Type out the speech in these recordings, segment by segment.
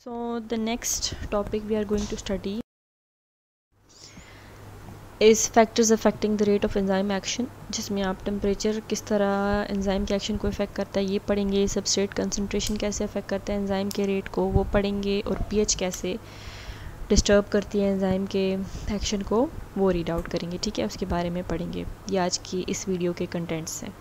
So the next topic we are going to study is factors affecting the rate of enzyme action, जिसमें आप temperature किस तरह enzyme के action को effect करता है ये पढ़ेंगे, सबस्ट्रेट कंसंट्रेशन कैसे अफेक्ट करता है एंजाइम के रेट को वो पढ़ेंगे, और पीएच कैसे डिस्टर्ब करती है एंजाइम के एक्शन को वो रीड आउट करेंगे। ठीक है, उसके बारे में पढ़ेंगे। ये आज की इस वीडियो के कंटेंट्स हैं।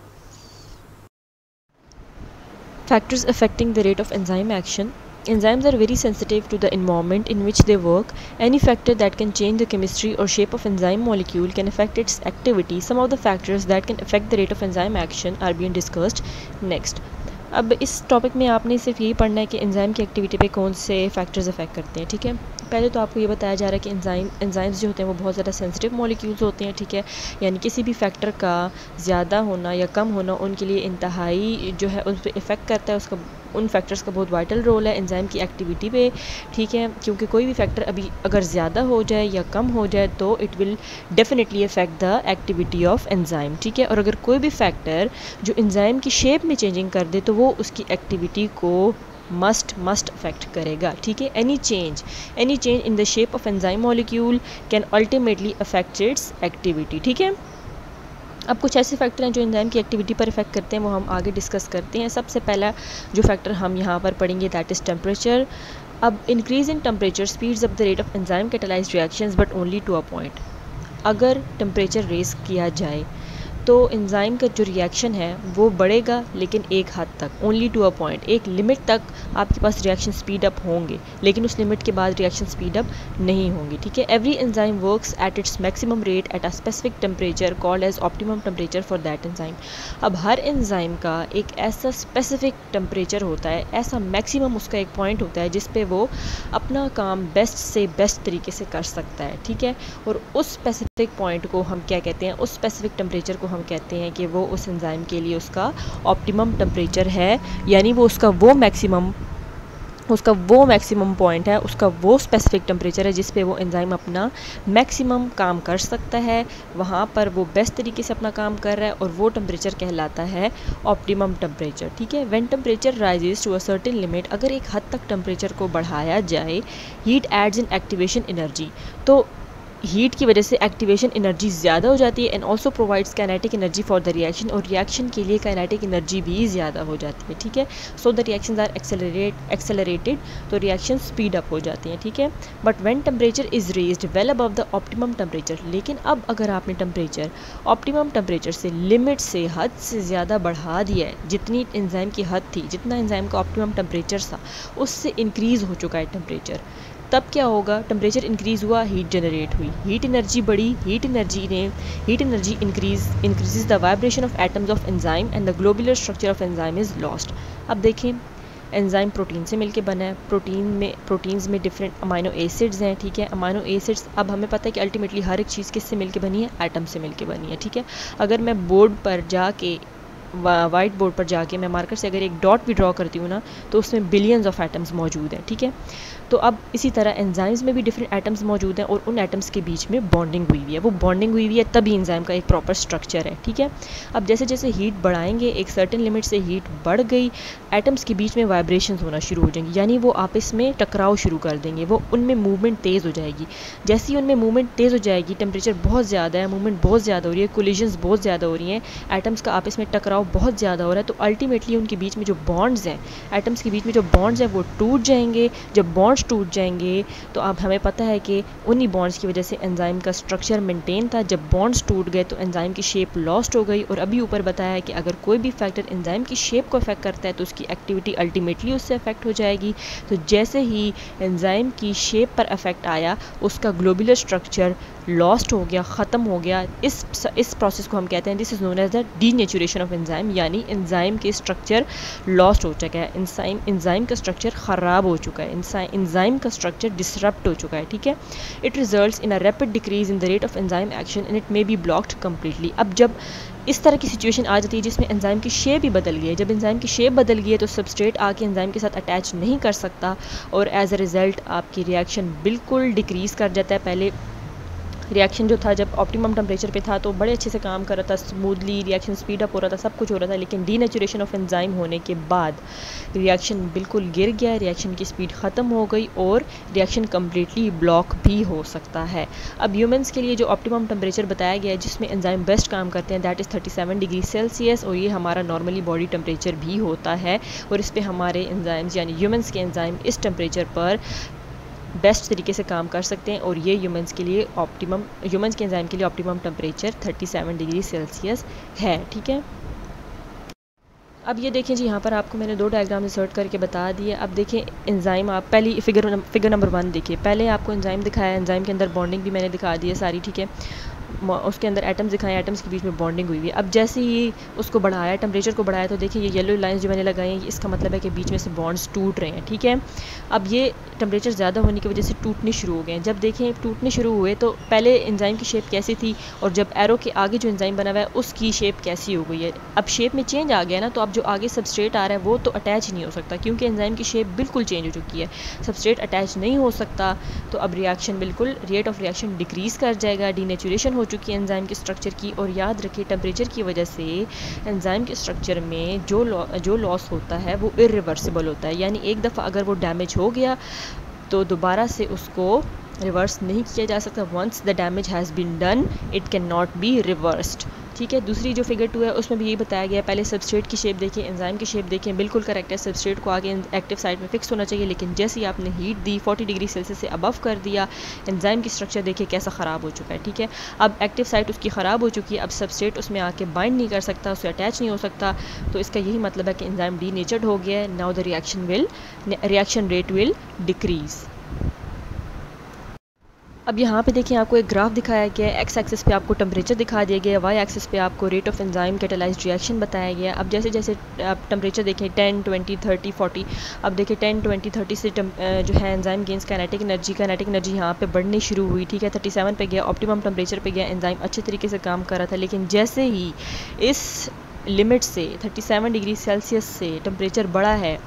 Factors affecting the rate of enzyme action. Enzymes are very sensitive to the environment in which they work. Any factor that can change the chemistry or shape of enzyme molecule can affect its activity. Some of the factors that can affect the rate of enzyme action are being discussed next. अब इस topic में आपने सिर्फ यही पढ़ना है कि enzyme की एक्टिविटी पे कौन से फैक्टर्स अफेक्ट करते हैं। ठीक है, पहले तो आपको ये बताया जा रहा है कि एंजाइम्स जो होते हैं वो बहुत ज़्यादा सेंसिटिव मॉलिक्यूल्स होते हैं। ठीक है, यानी किसी भी फैक्टर का ज़्यादा होना या कम होना उनके लिए इंतहाई जो है उन पर इफ़ेक्ट करता है। उसका उन फैक्टर्स का बहुत वाइटल रोल है एंजाइम की एक्टिविटी पे। ठीक है, क्योंकि कोई भी फैक्टर अभी अगर ज़्यादा हो जाए या कम हो जाए तो it will definitely affect the activity of enzyme. ठीक है, और अगर कोई भी फैक्टर जो एंजाइम की शेप में चेंजिंग कर दे तो वो उसकी एक्टिविटी को मस्ट अफेक्ट करेगा। ठीक है, any change in the shape of enzyme molecule can ultimately affect it's activity. ठीक है, अब कुछ ऐसे फैक्टर हैं जो एंजाइम की एक्टिविटी पर इफेक्ट करते हैं, वो हम आगे डिस्कस करते हैं। सबसे पहला जो फैक्टर हम यहाँ पर पढ़ेंगे दैट इज़ टेम्परेचर. अब increase in temperature speeds up the rate of enzyme catalysed reactions but only to a point. अगर टेम्परेचर रेस किया जाए तो एंजाइम का जो रिएक्शन है वो बढ़ेगा, लेकिन एक हद तक, ओनली टू अ पॉइंट, एक लिमिट तक आपके पास रिएक्शन स्पीड अप होंगे, लेकिन उस लिमिट के बाद रिएक्शन स्पीड अप नहीं होंगी। ठीक है, every enzyme works at its maximum rate at a specific temperature called as optimum temperature for that enzyme. अब हर एंजाइम का एक ऐसा स्पेसिफिक टेम्परेचर होता है, ऐसा मैक्सिमम उसका एक पॉइंट होता है जिस पे वो अपना काम बेस्ट से बेस्ट तरीके से कर सकता है। ठीक है, और उस स्पेसिफिक पॉइंट को हम क्या कहते हैं, उस स्पेसिफिक टेम्परेचर को हम कहते हैं कि वो उस एंजाइम के लिए उसका ऑप्टिमम टेम्परेचर है, यानी वो उसका वो मैक्सिमम पॉइंट है, उसका वो स्पेसिफिक टेम्परेचर है जिस पे वो एंजाइम अपना मैक्सिमम काम कर सकता है, वहाँ पर वो बेस्ट तरीके से अपना काम कर रहा है, और वो टेम्परेचर कहलाता है ऑप्टिमम टेम्परेचर. ठीक है, when temperature rises to a certain limit, अगर एक हद तक टेम्परेचर को बढ़ाया जाए, heat adds in activation energy, तो हीट की वजह से एक्टिवेशन एनर्जी ज़्यादा हो जाती है, and also provides kinetic energy for the reaction, और रिएक्शन के लिए काइनेटिक एनर्जी भी ज़्यादा हो जाती है। ठीक है, so the reactions are accelerated, तो रिएक्शन स्पीड अप हो जाती हैं। ठीक है, but when temperature is raised well above the optimum temperature, लेकिन अब अगर आपने टेम्परेचर ऑप्टिमम टेम्परेचर से लिमिट से हद से ज़्यादा बढ़ा दिया है, जितनी एंजाइम की हद थी, जितना एंजाइम का ऑप्टिमम टेम्परेचर था उससे इंक्रीज़ हो चुका है टेम्परेचर, तब क्या होगा, टेम्परेचर इंक्रीज़ हुआ, हीट जनरेट हुई, हीट एनर्जी बढ़ी, heat energy increases the vibration of atoms of enzyme and the globular structure of enzyme is lost. अब देखें, एंजाइम प्रोटीन से मिलके बना है, प्रोटीन्स में डिफरेंट अमाइनो एसिड्स हैं. ठीक है, अमाइनो एसिड्स, अब हमें पता है कि अल्टीमेटली हर एक चीज़ किससे मिलके बनी है, एटम से मिलके बनी है. ठीक है, अगर मैं बोर्ड पर जाके वाइट बोर्ड पर जाके मैं मार्कर से अगर एक डॉट भी ड्रॉ करती हूँ ना, तो उसमें बिलियंस ऑफ एटम्स मौजूद हैं. ठीक है, तो अब इसी तरह एंजाइम्स में भी डिफरेंट एटम्स मौजूद हैं, और उन एटम्स के बीच में बॉन्डिंग हुई हुई है, वो बॉन्डिंग हुई हुई है तभी एंजाइम का एक प्रॉपर स्ट्रक्चर है. ठीक है, अब जैसे जैसे हीट बढ़ाएंगे, एक सर्टेन लिमिट से हीट बढ़ गई, एटम्स के बीच में वाइब्रेशंस होना शुरू हो जाएंगी, यानी वो आपस में टकराव शुरू कर देंगे, वो उनमें मूवमेंट तेज़ हो जाएगी. जैसे ही उनमें मूवमेंट तेज़ हो जाएगी, टेम्परेचर बहुत ज़्यादा है, मूवमेंट बहुत ज़्यादा हो रही है, कोलिजन्स बहुत ज़्यादा हो रही हैं, एटम्स का आपस में टकराव बहुत ज़्यादा हो रहा है, तो अल्टीमेटली उनके बीच में जो बॉन्ड्स हैं, एटम्स के बीच में जो बॉन्ड्स हैं वो टूट जाएंगे. जब बॉन्ड्स टूट जाएंगे तो अब हमें पता है कि उन्हीं बॉन्ड्स की वजह से एंजाइम का स्ट्रक्चर मेंटेन था. जब बॉन्ड्स टूट गए तो एंजाइम की शेप लॉस्ट हो गई, और अभी ऊपर बताया है कि अगर कोई भी फैक्टर एंजाइम की शेप को अफेक्ट करता है तो उसकी एक्टिविटी अल्टीमेटली उससे अफेक्ट हो जाएगी. तो जैसे ही एंजाइम की शेप पर अफेक्ट आया, उसका ग्लोबुलर स्ट्रक्चर लॉस्ट हो गया, ख़त्म हो गया. इस प्रोसेस को हम कहते हैं, this is known as the denaturation of enzyme, यानी एंजाइम के स्ट्रक्चर लॉस्ट हो चुका है, एंजाइम का स्ट्रक्चर ख़राब हो चुका है, एंजाइम का स्ट्रक्चर डिसरप्ट हो चुका है. ठीक है, it results in a rapid decrease in the rate of enzyme action and it may be blocked completely. अब जब इस तरह की सिचुएशन आ जाती है जिसमें एंजाइम की शेप ही बदल गई है, जब एंजाइम की शेप बदल गई है तो सबस्ट्रेट आके एंजाइम के साथ अटैच नहीं कर सकता, और एज अ रिज़ल्ट आपकी रिएक्शन बिल्कुल डिक्रीज़ कर जाता है. पहले रिएक्शन जो था जब ऑप्टिमम टेम्परेचर पे था तो बड़े अच्छे से काम कर रहा था, स्मूथली रिएक्शन स्पीड अप हो रहा था, सब कुछ हो रहा था। लेकिन डीनेचुरेशन ऑफ एंजाइम होने के बाद रिएक्शन बिल्कुल गिर गया, रिएक्शन की स्पीड ख़त्म हो गई और रिएक्शन कम्प्लीटली ब्लॉक भी हो सकता है। अब ह्यूमंस के लिए जो ऑप्टिमम टेम्परेचर बताया गया है जिसमें एंजाइम बेस्ट काम करते हैं दैट इज़ 37 डिग्री सेल्सियस, और ये हमारा नॉर्मली बॉडी टेम्परेचर भी होता है। और इस पर हमारे एंजाइम्स यानी ह्यूमंस के एंजाइम इस टेम्परेचर पर बेस्ट तरीके से काम कर सकते हैं। और ये ह्यूमंस के एंजाइम के लिए ऑप्टिमम टेम्परेचर 37 डिग्री सेल्सियस है। ठीक है, अब ये देखें जी, यहाँ पर आपको मैंने 2 डायग्राम इंसर्ट करके बता दिए। अब देखें एंजाइम, आप पहली फिगर नंबर 1 देखिए। पहले आपको एंजाइम दिखाया, एंजाइम के अंदर बॉन्डिंग भी मैंने दिखा दी है सारी। ठीक है, उसके अंदर एटम्स दिखाए, एटम्स के बीच में बॉन्डिंग हुई हुई है। अब जैसे ही उसको बढ़ाया, टेम्परेचर को बढ़ाया, तो देखिए ये येलो लाइंस जो मैंने लगाई हैं इसका मतलब है कि बीच में से बॉन्ड्स टूट रहे हैं। ठीक है, अब ये टेम्परेचर ज़्यादा होने की वजह से टूटने शुरू हो गए हैं। जब देखें टूटने शुरू हुए तो पहले एंजाइम की शेप कैसी थी और जब एरो के आगे जो एंजाइम बना हुआ है उसकी शेप कैसी हो गई है। अब शेप में चेंज आ गया ना, तो अब जो आगे सबस्ट्रेट आ रहा है वो तो अटैच ही नहीं हो सकता क्योंकि एंजाइम की शेप बिल्कुल चेंज हो चुकी है। सबस्ट्रेट अटैच नहीं हो सकता तो अब रिएक्शन बिल्कुल रेट ऑफ रिएक्शन डिक्रीज़ कर जाएगा, डीनेचुरेशन हो चुकी है एंजाइम के स्ट्रक्चर की। और याद रखिए टेम्परेचर की वजह से एंजाइम के स्ट्रक्चर में जो लॉस होता है वो इरिवर्सिबल होता है, यानी एक दफ़ा अगर वो डैमेज हो गया तो दोबारा से उसको रिवर्स नहीं किया जा सकता। Once the damage has been done it can not be reversed. ठीक है, दूसरी जो फिगर 2 है उसमें भी यही बताया गया है। पहले सबस्ट्रेट की शेप देखें, एंजाइम की शेप देखें, बिल्कुल करेक्ट है। सबस्ट्रेट को आगे एक्टिव साइड में फिक्स होना चाहिए, लेकिन जैसे ही आपने हीट दी 40 डिग्री सेल्सियस से अबव कर दिया, एंजाइम की स्ट्रक्चर देखिए कैसा ख़राब हो चुका है। ठीक है, अब एक्टिव साइड उसकी ख़राब हो चुकी है, अब सबस्ट्रेट उसमें आके बाइंड नहीं कर सकता, उससे अटैच नहीं हो सकता। तो इसका यही मतलब है कि एंजाइम डीनेचर्ड हो गया है। Now the reaction rate will decrease. अब यहाँ पे देखिए आपको एक ग्राफ दिखाया गया है। एक्स एक्सिस पे आपको टेम्परेचर दिखा दिया गया है, वाई एक्सिस पे आपको rate of enzyme catalysed reaction बताया गया है। अब जैसे जैसे आप टेम्परेचर देखें 10, 20, 30, 40, अब देखिए 10, 20, 30 से जो है एंजाइम गेंस काइनेटिक एनर्जी यहाँ पे बढ़नी शुरू हुई। ठीक है, 37 पे गया, ऑप्टिमम टेम्परेचर पे गया, एंजाइम अच्छे तरीके से काम कर रहा था। लेकिन जैसे ही इस लिमिट से 37 डिग्री सेल्सियस से टेम्परेचर बढ़ा है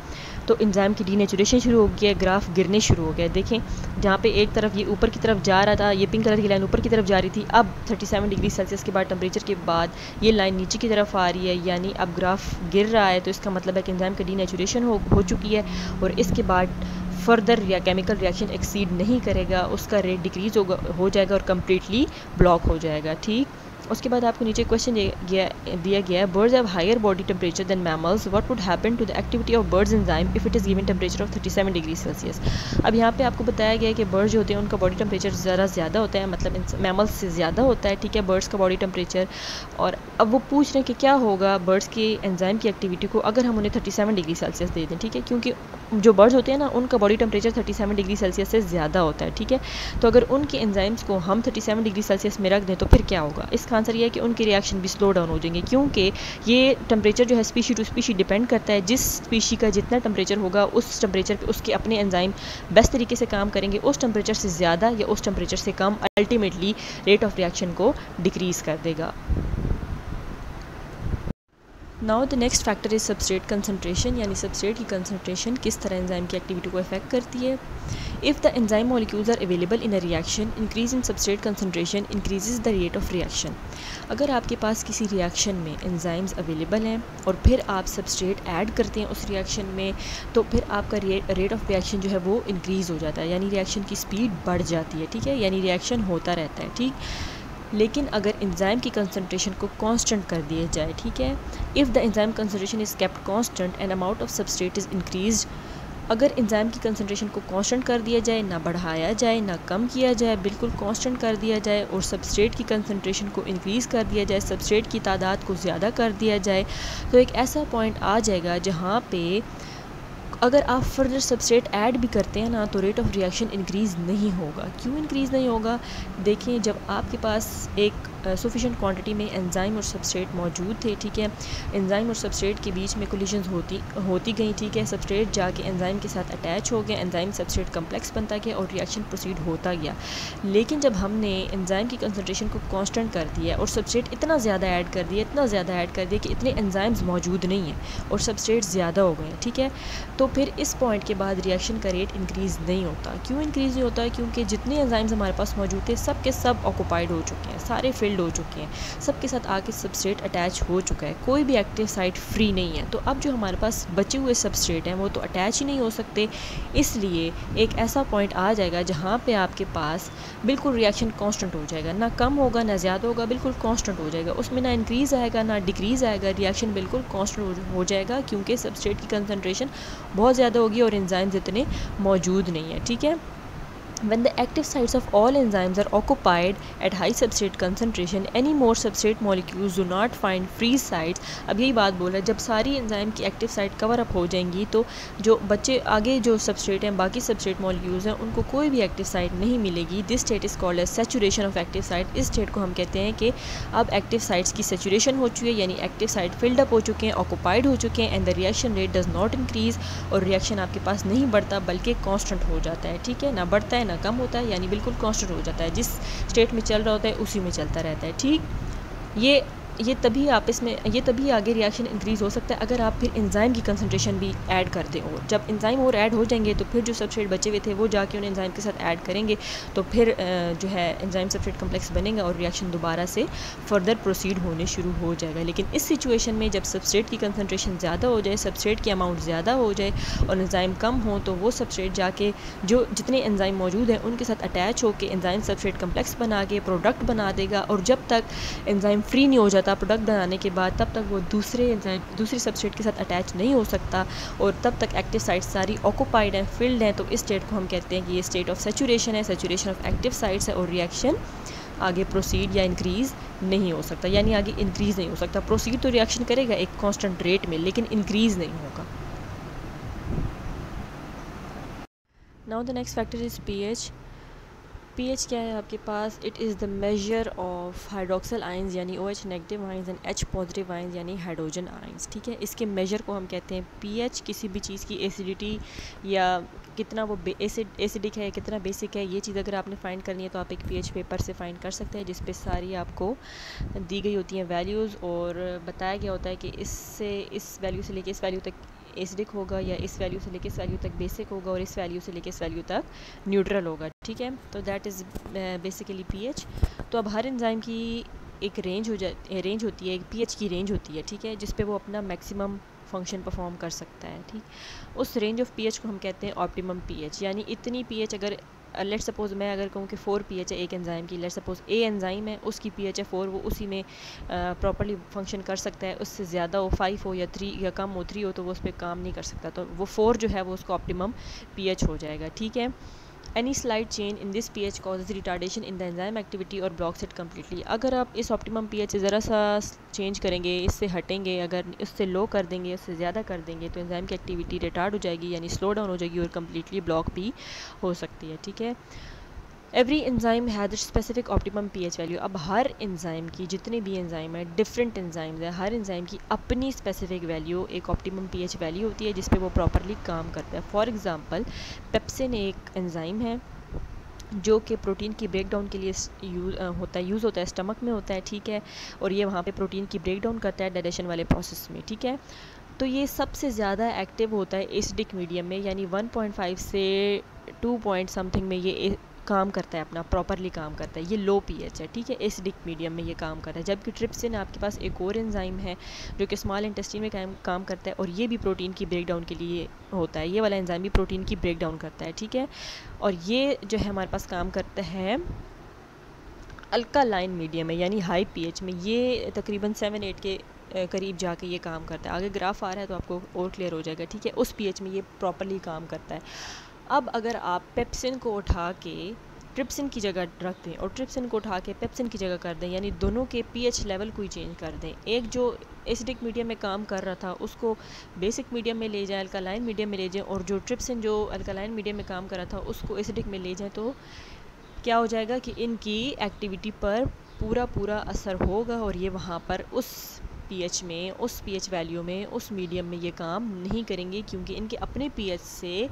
तो एंजाइम की डीनेचुरेशन शुरू हो गया, ग्राफ गिरने शुरू हो गया। देखें जहाँ पे एक तरफ ये ऊपर की तरफ जा रहा था, ये पिंक कलर की लाइन ऊपर की तरफ जा रही थी, अब 37 डिग्री सेल्सियस के बाद टेम्परेचर के बाद ये लाइन नीचे की तरफ आ रही है, यानी अब ग्राफ गिर रहा है। तो इसका मतलब है कि एंजाइम की डीनेचुरेशन हो चुकी है और इसके बाद फर्दर या केमिकल रिएक्शन एक्सीड नहीं करेगा, उसका रेट डिक्रीज हो जाएगा और कम्प्लीटली ब्लॉक हो जाएगा। ठीक, उसके बाद आपको नीचे क्वेश्चन दिया गया है, birds have higher body temperature than mammals, what would happen to the activity of birds enzyme if it is given temperature of 37 degree Celsius. अब यहाँ पे आपको बताया गया है कि बर्ड्स जो होते हैं उनका बॉडी टेम्परेचर ज़्यादा होता है, मतलब मैमल्स से ज़्यादा होता है। ठीक है, बर्ड्स का बॉडी टेम्परेचर। और अब वो पूछ रहे हैं कि क्या होगा बर्ड्स की एंजाइम की एक्टिविटी को अगर हम उन्हें 37 डिग्री सेल्सियस दे दें। ठीक है, क्योंकि जो बर्ड्स होते हैं ना उनका बॉडी टेम्परेचर 37 डिग्री सेल्सियस से ज़्यादा होता है। ठीक है, तो अगर उनके एंजाइम्स को हम 37 डिग्री सेल्सियस में रख दें तो फिर क्या होगा। इसका आंसर ये है कि उनकी रिएक्शन भी स्लो डाउन हो जाएंगे, क्योंकि ये टेम्परेचर जो है स्पीशी टू स्पीशी डिपेंड करता है। जिस स्पीशी का जितना टेम्परेचर होगा उस टेम्परेचर पे उसके अपने एंजाइम बेस्ट तरीके से काम करेंगे, उस टेम्परेचर से ज़्यादा या उस टेम्परेचर से कम अल्टीमेटली रेट ऑफ रिएक्शन को डिक्रीज़ कर देगा। Now the next factor is substrate concentration, यानी सबस्ट्रेट की कंसनट्रेशन किस तरह एंजाइम की एक्टिविटी को अफेक्ट करती है। If the enzyme molecules are available in a reaction, increase in substrate concentration increases the rate of reaction. अगर आपके पास किसी रिएक्शन में एंजाइम्स अवेलेबल हैं और फिर आप सबस्ट्रेट ऐड करते हैं उस रिएक्शन में, तो फिर आपका रेट ऑफ रिएक्शन जो है वो इंक्रीज़ हो जाता है, यानी रिएक्शन की स्पीड बढ़ जाती है। ठीक है, यानी रिएक्शन होता रहता है। ठीक, लेकिन अगर एंजाइम की कंसनट्रेशन को कांस्टेंट कर दिया जाए, ठीक है, if the enzyme concentration is kept constant and amount of substrate is increased, अगर एंजाइम की कंसनट्रेशन को कांस्टेंट कर दिया जाए, ना बढ़ाया जाए ना कम किया जाए, बिल्कुल कांस्टेंट कर दिया जाए और सबस्ट्रेट की कंसनट्रेशन को इंक्रीज़ कर दिया जाए, सबस्ट्रेट की तादाद को ज़्यादा कर दिया जाए, तो एक ऐसा पॉइंट आ जाएगा जहाँ पे अगर आप फर्दर सबस्ट्रेट ऐड भी करते हैं ना तो रेट ऑफ रिएक्शन इंक्रीज़ नहीं होगा। क्यों इंक्रीज़ नहीं होगा? देखिए, जब आपके पास एक सफिशेंट क्वांटिटी में एंजाइम और सबस्ट्रेट मौजूद थे, ठीक है। एंजाइम और सबस्ट्रेट के बीच में कोलिजन्स होती गई, ठीक है। सबस्ट्रेट जाके एंजाइम के साथ अटैच हो गए, एंजाइम सबस्ट्रेट कम्प्लेक्स बनता गया और रिएक्शन प्रोसीड होता गया। लेकिन जब हमने एंजाइम की कंसनट्रेशन को कांस्टेंट कर दिया और सबस्ट्रेट इतना ज़्यादा ऐड कर दिया कि इतने एंजाइम्स मौजूद नहीं हैं और सबस्ट्रेट ज़्यादा हो गए हैं, ठीक है। तो फिर इस पॉइंट के बाद रिएक्शन का रेट इंक्रीज़ नहीं होता। क्यों इंक्रीज़ नहीं होता? क्योंकि जितने एंजाइम्स हमारे पास मौजूद थे सब के सब ऑक्यूपाइड हो चुके हैं, सारे फिल्ड हो चुके हैं, सबके साथ आके सबस्ट्रेट अटैच हो चुका है, कोई भी एक्टिव साइट फ्री नहीं है। तो अब जो हमारे पास बचे हुए सबस्ट्रेट हैं वो तो अटैच ही नहीं हो सकते, इसलिए एक ऐसा पॉइंट आ जाएगा जहाँ पे आपके पास बिल्कुल रिएक्शन कांस्टेंट हो जाएगा, ना कम होगा ना ज़्यादा होगा, बिल्कुल कांस्टेंट हो जाएगा। उसमें ना इंक्रीज़ आएगा ना डिक्रीज़ आएगा, रिएक्शन बिल्कुल कांस्टेंट हो जाएगा क्योंकि सबस्ट्रेट की कंसनट्रेशन बहुत ज़्यादा होगी और एंजाइम्स इतने मौजूद नहीं है, ठीक है। When the active sites of all enzymes are occupied at high substrate concentration, any more substrate molecules do not find free sites. अब यही बात बोल रहा है, जब सारी एंजाइम की एक्टिव साइट कवर अप हो जाएंगी तो जो बच्चे आगे जो सबस्ट्रेट हैं, बाकी सबस्ट्रेट मॉलिक्यूल्स हैं, उनको कोई भी एक्टिव साइट नहीं मिलेगी। This state is called as saturation of active site. इस स्टेट को हम कहते हैं कि अब एक्टिव साइट्स की सैचुरेशन हो चुकी है, यानी एक्टिव साइट फिल्ड अप हो चुके हैं, ऑक्यूपाइड हो चुके हैं, and the reaction rate does not increase, और रिएक्शन आपके पास नहीं बढ़ता बल्कि कॉन्स्टेंट हो जाता है, ठीक है। ना बढ़ता है ना कम होता है, यानी बिल्कुल कांस्टेंट हो जाता है, जिस स्टेट में चल रहा होता है उसी में चलता रहता है, ठीक। ये तभी आगे रिएक्शन इंक्रीज़ हो सकता है अगर आप फिर एंजाइम की कंसंट्रेशन भी ऐड कर दें, और जब एंजाइम और ऐड हो जाएंगे तो फिर जो सबस्ट्रेट बचे हुए थे वो जाके उन एंजाइम के साथ ऐड करेंगे, तो फिर जो है एंजाइम सबस्ट्रेट कम्प्लेक्स बनेगा और रिएक्शन दोबारा से फर्दर प्रोसीड होने शुरू हो जाएगा। लेकिन इस सिचुएशन में जब सबस्ट्रेट की कंसंट्रेशन ज़्यादा हो जाए, सबस्ट्रेट की अमाउंट ज़्यादा हो जाए और एंजाइम कम हो, तो वो सबस्ट्रेट जाके जो जितने एंजाइम मौजूद हैं उनके साथ अटैच होकर एंजाइम सबस्ट्रेट कम्प्लेक्स बना के प्रोडक्ट बना देगा, और जब तक एंजाइम फ्री नहीं हो जाता प्रोडक्ट बनाने के बाद तब तक वो दूसरी सबस्ट्रेट के साथ अटैच नहीं हो सकता, और तब तक एक्टिव साइट्स सारी ऑक्यूपाइड हैं, फिल्ड हैं। तो इस स्टेट को हम कहते हैं कि ये स्टेट ऑफ सैचुरेशन है, सैचुरेशन ऑफ एक्टिव साइट्स है, और रिएक्शन आगे प्रोसीड या इंक्रीज़ नहीं हो सकता, यानी आगे इंक्रीज़ नहीं हो सकता। प्रोसीड तो रिएक्शन करेगा एक कांस्टेंट रेट में, लेकिन इंक्रीज़ नहीं होगा। Now the next factor is pH. PH क्या है आपके पास? It is the major of hydroxyl ions यानी OH negative ions and H positive ions यानी हाइड्रोजन आयंस, ठीक है। इसके मेजर को हम कहते हैं पीएच। किसी भी चीज़ की एसिडिटी या कितना वो एसिडिक है, कितना बेसिक है, ये चीज़ अगर आपने फाइंड करनी है तो आप एक पीएच पेपर से फाइंड कर सकते हैं, जिस पे सारी आपको दी गई होती हैं वैल्यूज़, और बताया गया होता है कि इससे इस वैल्यू से लेके इस वैल्यू तक एसिडिक होगा, या इस वैल्यू से लेके इस वैल्यू तक बेसिक होगा, और इस वैल्यू से लेके इस वैल्यू तक न्यूट्रल होगा, ठीक है। तो दैट इज़ बेसिकली पीएच। तो अब हर एंजाइम की एक रेंज होती है, एक पीएच की रेंज होती है, ठीक है, जिस पे वो अपना मैक्सिमम फंक्शन परफॉर्म कर सकता है, ठीक। उस रेंज ऑफ पीएच को हम कहते हैं ऑप्टिमम पीएच, यानी इतनी पीएच अगर लेट सपोज मैं अगर कहूँ कि 4 पीएच है एक एंजाइम की, लेट सपोज ए एंजाइम है, उसकी पीएच है 4, वो उसी में प्रॉपर्ली फंक्शन कर सकता है। उससे ज़्यादा हो 5 हो या 3 या कम हो 3 हो तो वो उस पर काम नहीं कर सकता, तो वो 4 जो है वो उसको ऑप्टिमम पीएच हो जाएगा, ठीक है। Any slight change in this pH causes retardation in the enzyme activity और blocks it completely। अगर आप इस optimum pH से ज़रा सा चेंज करेंगे, इससे हटेंगे, अगर इससे लो कर देंगे, इससे ज़्यादा कर देंगे, तो एंजाइम की एक्टिविटी रिटार्ड हो जाएगी, यानी स्लो डाउन हो जाएगी और कम्प्लीटली ब्लॉक भी हो सकती है, ठीक है। Every enzyme has specific optimum pH value. अब हर एंजाइम की, जितने भी एंजाइम है, डिफरेंट एंजाइम्स है, हर एंजाइम की अपनी स्पेसिफिक वैल्यू, एक ऑप्टिमम पीएच वैल्यू होती है जिस पे वो प्रॉपरली काम करता है। फॉर एग्जांपल पेप्सिन एक एंजाइम है जो कि प्रोटीन की ब्रेकडाउन के लिए यूज़ होता है, स्टमक में होता है, ठीक है, और ये वहाँ पे प्रोटीन की ब्रेकडाउन करता है डाइजेशन वाले प्रोसेस में, ठीक है। तो ये सबसे ज़्यादा एक्टिव होता है एसिडिक मीडियम में, यानी 1.5 से 2 पॉइंट समथिंग में ये काम करता है, अपना प्रॉपरली काम करता है, ये लो पीएच है, ठीक है, एसिडिक मीडियम में ये काम करता है। जबकि ट्रिप्सिन आपके पास एक और एंजाइम है जो कि स्मॉल इंटेस्टाइन में काम करता है, और ये भी प्रोटीन की ब्रेकडाउन के लिए होता है, ये वाला एंजाइम भी प्रोटीन की ब्रेकडाउन करता है, ठीक है। और ये जो है हमारे पास काम करता है अल्कालाइन मीडियम में, यानी हाई पीएच में, ये तकरीबन 7-8 के करीब जाके ये काम करता है। आगे ग्राफ आ रहा है तो आपको और क्लियर हो जाएगा, ठीक है। उस पीएच में ये प्रॉपरली काम करता है। अब अगर आप पेप्सिन को उठा के ट्रिप्सिन की जगह रख दें और ट्रिप्सिन को उठा के पेप्सिन की जगह कर दें, यानी दोनों के पीएच लेवल को ही चेंज कर दें, एक जो एसिडिक मीडियम में काम कर रहा था उसको बेसिक मीडियम में ले जाएं, अल्कालाइन मीडियम में ले जाएं, और जो ट्रिप्सिन जो अल्कालाइन मीडियम में काम कर रहा था उसको एसिडिक में ले जाएं, तो क्या हो जाएगा कि इनकी एक्टिविटी पर पूरा असर होगा और ये वहाँ पर उस पीएच में, उस पीएच वैल्यू में, उस मीडियम में ये काम नहीं करेंगे, क्योंकि इनके अपने पीएच से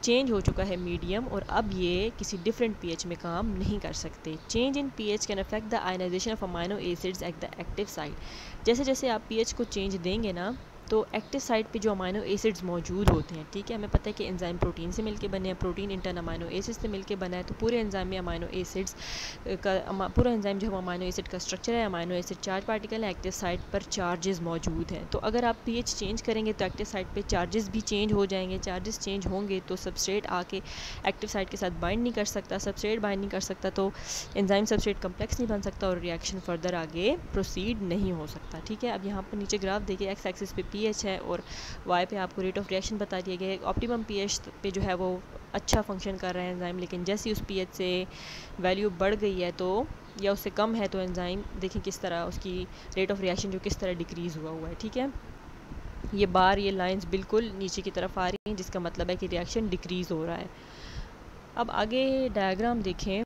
चेंज हो चुका है मीडियम और अब ये किसी डिफरेंट पीएच में काम नहीं कर सकते। Change in pH can affect the ionisation of amino acids at the active site. जैसे जैसे आप पीएच को चेंज देंगे ना, तो एक्टिव साइट पे जो अमाइनो एसिड्स मौजूद होते हैं, ठीक है, हमें पता है कि एंजाइम प्रोटीन से मिलके बने हैं, प्रोटीन इंटर्न अमाइनो एसिड से मिलके बना है, तो पूरे एंजाइम में अमाइनो एसिड्स का पूरा एंजाइम जो है अमाइनो एसिड का स्ट्रक्चर है। अमाइनो एसिड चार्ज पार्टिकल है, एक्टिव साइट पर चार्जेस मौजूद हैं। तो अगर आप पीएच चेंज करेंगे तो एक्टिव साइट पे चार्जेस भी चेंज हो जाएंगे। चार्जेस चेंज होंगे तो सबस्ट्रेट आके एक्टिव साइट के साथ बाइंड नहीं कर सकता, सबस्ट्रेट बाइंड नहीं कर सकता तो एंजाइम सबस्ट्रेट कम्प्लेक्स नहीं बन सकता और रिएक्शन फर्दर आगे प्रोसीड नहीं हो सकता। ठीक है, अब यहाँ पर नीचे ग्राफ देखिए, एक्स एक्सिस पे पीएच है और वाई पे आपको रेट ऑफ रिएक्शन बता दिया गया है। ऑप्टिमम पीएच पे जो है वो अच्छा फंक्शन कर रहा है एंजाइम, लेकिन जैसे ही उस पीएच से वैल्यू बढ़ गई है तो या उससे कम है तो एंजाइम देखें किस तरह उसकी रेट ऑफ रिएक्शन जो किस तरह डिक्रीज़ हुआ है। ठीक है, ये बार, ये लाइंस बिल्कुल नीचे की तरफ आ रही हैं, जिसका मतलब है कि रिएक्शन डिक्रीज़ हो रहा है। अब आगे डायग्राम देखें।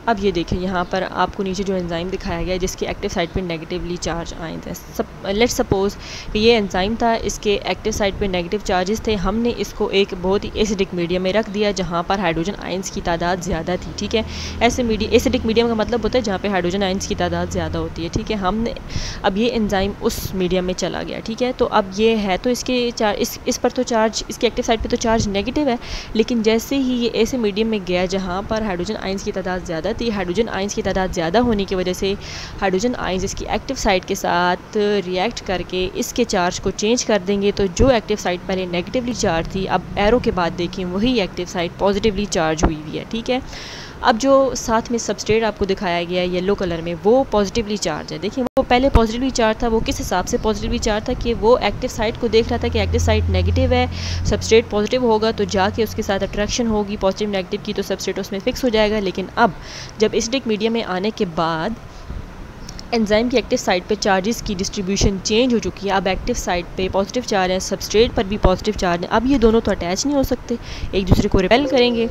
अब ये देखें, यहाँ पर आपको नीचे जो एंजाइम दिखाया गया है जिसके एक्टिव साइट पे नेगेटिवली चार्ज आए थे। लेट्स सपोज कि ये एंजाइम था, इसके एक्टिव साइट पे नेगेटिव चार्जेस थे। हमने इसको एक बहुत ही एसिडिक मीडियम में रख दिया जहाँ पर हाइड्रोजन आयंस की तादाद ज़्यादा थी। ठीक है, एसिडिक मीडियम का मतलब होता है जहाँ पे हाइड्रोजन आयंस की तादाद ज़्यादा होती है। ठीक है, हमने अब ये एंजाइम उस मीडियम में चला गया। ठीक है, तो अब ये है तो इसके इस पर तो चार्ज, इसके एक्टिव साइट पर तो चार्ज नेगेटिव है, लेकिन जैसे ही ये ऐसे मीडियम में गया जहाँ पर हाइड्रोजन आयंस की तादाद ज़्यादा थी, हाइड्रोजन आयंस की तादाद ज़्यादा होने की वजह से हाइड्रोजन आयंस इसकी एक्टिव साइट के साथ रिएक्ट करके इसके चार्ज को चेंज कर देंगे। तो जो एक्टिव साइट पहले नेगेटिवली चार्ज थी, अब एरो के बाद देखें वही एक्टिव साइट पॉजिटिवली चार्ज हुई हुई है। ठीक है, अब जो साथ में सबस्ट्रेट आपको दिखाया गया है येलो कलर में, वो पॉजिटिवली चार्ज है। देखिए, वो पहले पॉजिटिवली चार्ज था, वो किस हिसाब से पॉजिटिवली चार्ज था कि वो एक्टिव साइट को देख रहा था कि एक्टिव साइट नेगेटिव है, सबस्ट्रेट पॉजिटिव होगा तो जाके उसके साथ अट्रैक्शन होगी पॉजिटिव नेगेटिव की, तो सबस्ट्रेट उसमें फिक्स हो जाएगा। लेकिन अब जब एसिडिक मीडियम में आने के बाद एंजाइम की एक्टिव साइट पे चार्जेस की डिस्ट्रीब्यूशन चेंज हो चुकी है। अब एक्टिव साइट पे पॉजिटिव चार्ज है, सबस्ट्रेट पर भी पॉजिटिव चार्ज है। अब ये दोनों तो अटैच नहीं हो सकते, एक दूसरे को रिपेल करेंगे।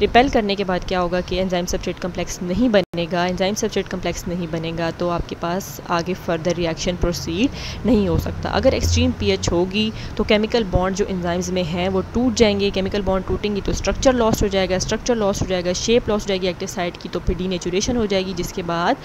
रिपेल करने के बाद क्या होगा कि एंजाइम सबस्ट्रेट कम्प्लेक्स नहीं बनेगा। एंजाइम सबस्ट्रेट कम्प्लेक्स नहीं बनेगा तो आपके पास आगे फर्दर रिएक्शन प्रोसीड नहीं हो सकता। अगर एक्सट्रीम पीएच होगी तो केमिकल बॉन्ड जो एंजाइम्स में हैं वो टूट जाएंगे। केमिकल बॉन्ड टूटेंगी तो स्ट्रक्चर लॉस्ट हो जाएगा, स्ट्रक्चर लॉस्ट हो जाएगा, शेप लॉस्ट हो जाएगी एक्टिव साइट की, तो फिर डीनेचुरेशन हो जाएगी, जिसके बाद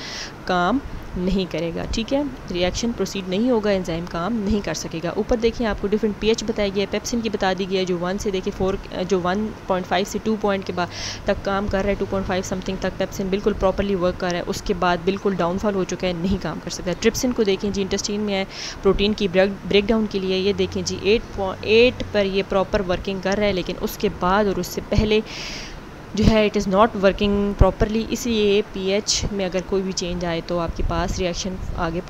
काम नहीं करेगा। ठीक है, रिएक्शन प्रोसीड नहीं होगा, एंजाइम काम नहीं कर सकेगा। ऊपर देखिए आपको डिफरेंट पीएच बताई गई है, पेप्सिन की बता दी गई है जो 1 से देखिए 4, जो 1.5 से 2 पॉइंट के बाद तक काम कर रहा है, 2.5 समथिंग तक पेप्सिन बिल्कुल प्रॉपरली वर्क कर रहा है। उसके बाद बिल्कुल डाउनफॉल हो चुका है, नहीं काम कर सकता। ट्रिप्सिन को देखें जी, इंटेस्टाइन में है प्रोटीन की ब्रेक डाउन के लिए, ये देखें जी 8 पर ये प्रॉपर वर्किंग कर रहा है, लेकिन उसके बाद और उससे पहले जो है it is not working properly. इसलिए पीएच में अगर कोई भी चेंज आए तो आपके पास रिएक्शन आगे